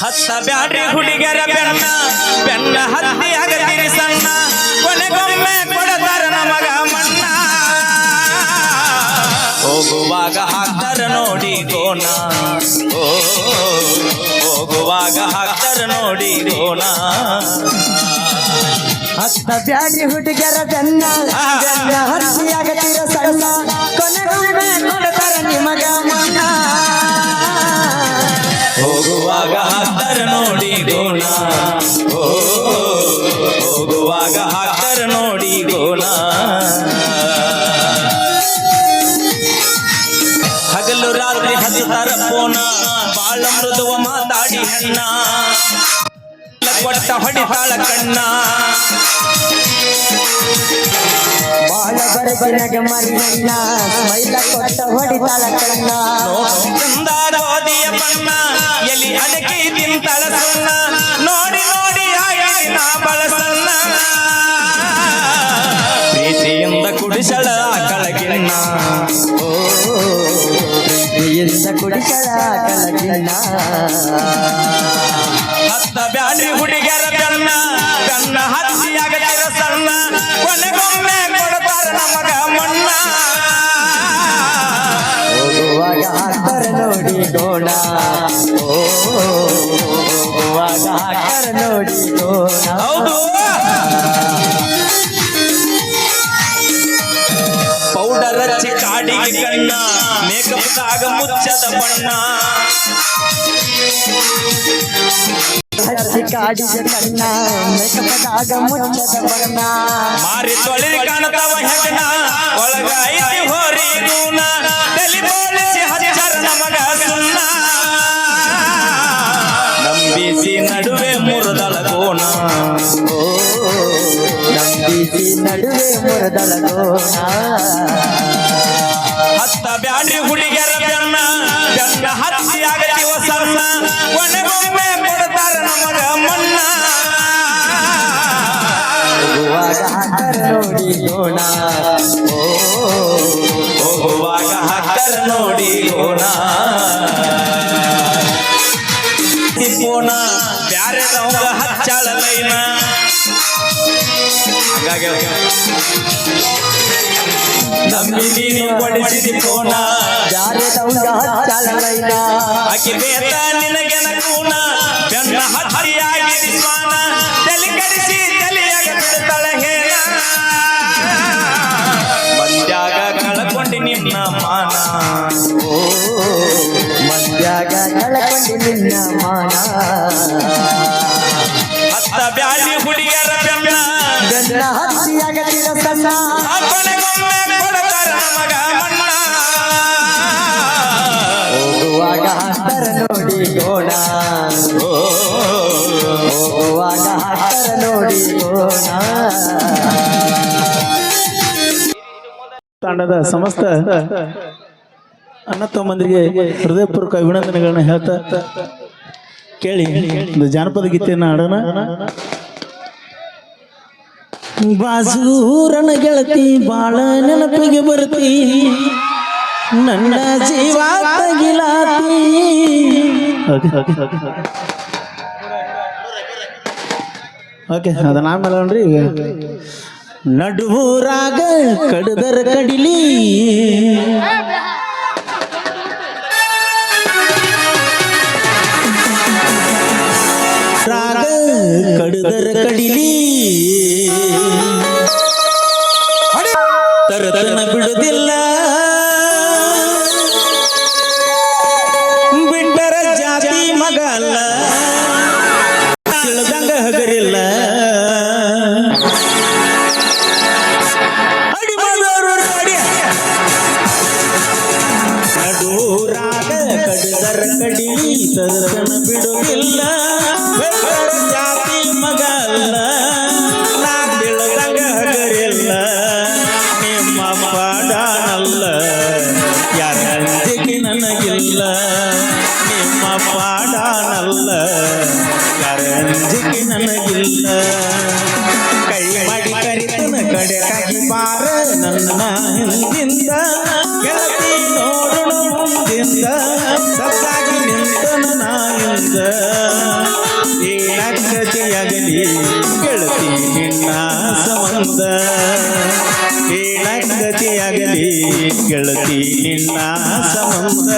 ಹತ್ತ ಬ್ಯಾಡ್ರಿ ಹುಡುಗರ ಬೆನ್ನ ಬೆನ್ನ ಹತ್ತಿ ಆಗದಿರಿ ಸಣ್ಣ ಕೊನೆಗೊಮ್ಮೆ ಕೊಡತಾರ ನಮಗ ಮಣ್ಣ ಹೋಗುವಾಗ ಹಾಕ್ತಾರ ನೋಡಿ ಗೋಣ ಓ ಹೋಗುವಾಗ ಹಾಕ್ತಾರ ನೋಡಿ ಗೋಣ ಹತ್ತ ಬ್ಯಾಡ್ರಿ ಹುಡುಗರ ಬೆನ್ನ ಬೆನ್ನ ಹತ್ತಿ ಆಗದಿರ ಸಣ್ಣ ಕೊನೆಗೊಮ್ಮೆ ಕೊಡತಾರ ನಿಮಗ ಮಣ್ಣ ಹೋಗುವಾಗ ಹಾಕ್ತಾರ ನೋಡಿ ಗೋಣ ಓ ಹೋಗುವಾಗ ಹಾಕ್ತಾರ ನೋಡಿ ಗೋಣ ಹಗಲು ರಾತ್ರಿ ಹತ್ತಾರ ಪೋನ ಬಾಳ ಮೃದುವ ಮಾತಾಡಿ ಹೆಣ್ಣ ಕೊಟ್ಟ ಹೊಡಿತಾಳ ಕಣ್ಣ ಬಾಳ ಬರಬರಗ ಮರಿಯಣ್ಣ ಮೈಲ ಕೊಟ್ಟ ಹೊಡಿತಾಳ ಕಣ್ಣ ಚಂದಾರೋದಿಯ ಬಣ್ಣ ಎಲಿ ಅದಕ್ಕೆ ತಿಂತಾಳ ಸುಣ್ಣ ನೋಡಿ ನೋಡಿ ಆಗಿ ನಾ ಬಳಸಣ್ಣ ಪ್ರೀತಿಯಿಂದ ಕುಡಿಸಳ ಕಳಗಿಣ್ಣ ಓ ಪ್ರೀತಿಯಿಂದ ಕುಡಿಸಳ ಕಳಗಿಣ್ಣ ಹತ್ತ ಬ್ಯಾಡ್ರಿ ಹುಡುಗರ ಬೆನ್ನ ಬೆನ್ನ ಹತ್ತಿಯಾಗದಿರ ಸಣ್ಣ ಕೊನೆಗೊಮ್ಮೆ ಕೊಡ್ತಾರ ನಮಗ ಮಣ್ಣ ಹೋಗುವಾಗ ಹಾಕ್ತಾರ ನೋಡಿ ಗೋಣ ಓ ಹೋಗುವಾಗ ಹಾಕ್ತಾರ ನೋಡಿ ಗೋಣ ಹೌದು ಪೌಡರ್ ಹಚ್ಚಿ ಕಾಡಿಗೆ ಕಣ್ಣ ಮೇಕಪ್ದಾಗ ಮುಚ್ಚದ ಬಣ್ಣ ಹಚ್ಚಿ ಕಾಡಿಗೆ ಕಣ್ಣ ಮೇಕಪ್ದಾಗ ಮುಚ್ಚದ ಬಣ್ಣ ಮಾರಿ ತೊಳಿರಿ ಕಾಣತಾವ ಹೆಣ್ಣ ಒಳಗ ಐತಿ ಹೋರಿ ಗೂನ ತಲಿ ಬೋಳಿಸಿ ಹಚ್ಚಾರ ನಮಗ ಸುಣ್ಣ ನಂಬಿಸಿ ನಡುವೆ ಮುರಿದಳ ಗೋಣ ಓ ನಂಬಿಸಿ ನಡುವೆ ಮುರಿದಳ ಗೋಣ ಹತ್ತ ಬ್ಯಾಡ್ರಿ ಹುಡುಗರ ಬೆನ್ನ ಬೆನ್ನ ಹತ್ತಿ ಆಗತಿವ ಸಣ್ಣ ಕೊನೆಗೊಮ್ಮೆ ಕೊಡ್ತಾರ ನಮಗ ಮಣ್ಣ ಹೋಗುವಾಗ ಹಾಕ್ತಾರ ನೋಡಿ ಗೋಣ ಓ ಹೋಗುವಾಗ ಹಾಕ್ತಾರ ನೋಡಿ ಗೋಣ ಪೋನ ಬ್ಯಾರೆ ನವಂಗ ಹಚ್ಚಾಳ ಲೈನ ನಂಬಿ ನೀನು ಕೊಡಿಸಿದಿ ಪೋನ ಜಾರೆ ತೌಂಗ ಹಚ್ಚಾಳ ಲೈನ ಆಕಿ ಬೇತ ನಿನಗೆ ನಕೂನ ಬೆನ್ನ ಹತ್ತಿಯಾಗಿ ಸ್ವಾನ ತಲೆ ಕಡಿಸಿ ತಲೆಯಾಗ ಬಿಡ್ತಾಳ ಹೇಳ ಮಂದ್ಯಾಗ ಕಳಕೊಂಡಿ ನಿನ್ನ ಮಾನ ಓ ಮಂದ್ಯಾಗ ಕಳಕೊಂಡಿ ನಿನ್ನ ಮಾನ ಹತ್ತ ಬ್ಯಾಡ್ರಿ ಹುಡುಗರ ಬೆನ್ನ ಬೆನ್ನ ಹತ್ತಿಯಾಗದಿರ ಸಣ್ಣ ಕೊನೆಗೊಮ್ಮೆ ಕೊಡ್ತಾರ ನಮಗ ಮಣ್ಣ ಹೋಗುವಾಗ ಹಾಕ್ತಾರ ನೋಡಿ ಗೋಣ ಓ ಹೋಗುವಾಗ ಹಾಕ್ತಾರ ನೋಡಿ ಗೋಣ ತಂಡದ ಸಮಸ್ತ ಅಣ್ಣ ತಮ್ಮಂದಿರಿಗೆ ಹೃದಯಪೂರ್ವಕ ಅಭಿನಂದನೆಗಳನ್ನ ಹೇಳ್ತಾ ಕೇಳಿ ಒಂದು ಜಾನಪದ ಗೀತೆಯನ್ನು ಹಾಡೋಣ. ಬಾಜೂರನ ಗೆಳತಿ ಬಾಳ ನೆನಪಿಗೆ ಬರ್ತಿ ನನ್ನ ಜೀವ ತಗಿಲಾತಿ. ಓಕೆ ಅದನ್ನ ಆಮೇಲೆ ನೋಡ್ರಿ. ನಡುವೂರಾಗ ಕಡದರ ಕಡಿಲಿ ರಾಗ ಕಡದರ ಕಡಿಲಿ ತರತನ ಬಿಡುದಿಲ್ಲ ಬಿಟ್ಟರ ಜಾತಿ ಮಗ ಅಲ್ಲ ತಿಳಿದಂಗ ಹಗರಿಲ್ಲ ನಡುರಾಗ ಕಡದರ ಕಡಿಲಿ ತರತನ ಬಿಡುದಿಲ್ಲ ಬಿಟ್ಟರ ಜಾತಿ ಮಗ ಅಲ್ಲ ನಾ ತಿಳಿದಂಗ ಹಗರಿಲ್ಲ ನಿಮ್ಮ ಪಾಡಾನಲ್ಲ ಯಾರ ಅಂಜಿಕೆ ನನಗಿಲ್ಲ ನಿಮ್ಮ ಪಾಡಾನಲ್ಲ ಯಾರ ಅಂಜಿಕೆ ನನಗಿಲ್ಲ ಕೈ ಮಾಡಿ ಕರಿತನ ಕಡೆಗಾಗಿ ಬಾರ ನನ್ನ ಹಿಂದಿಂದ ಗೆಳತಿ ನೋಡು ಮುಂದಿಂದ ಸದ್ದಾಗಿ ನಿಂತನ ನಾಯಿಂದ ಗತಿಯಾಗಲಿ ಗೆಳತಿ ನಿನ್ನ ಸಂಬಂಧ ಗತಿಯಾಗಲಿ ಗೆಳತಿ ನಿನ್ನ ಸಂಬಂಧ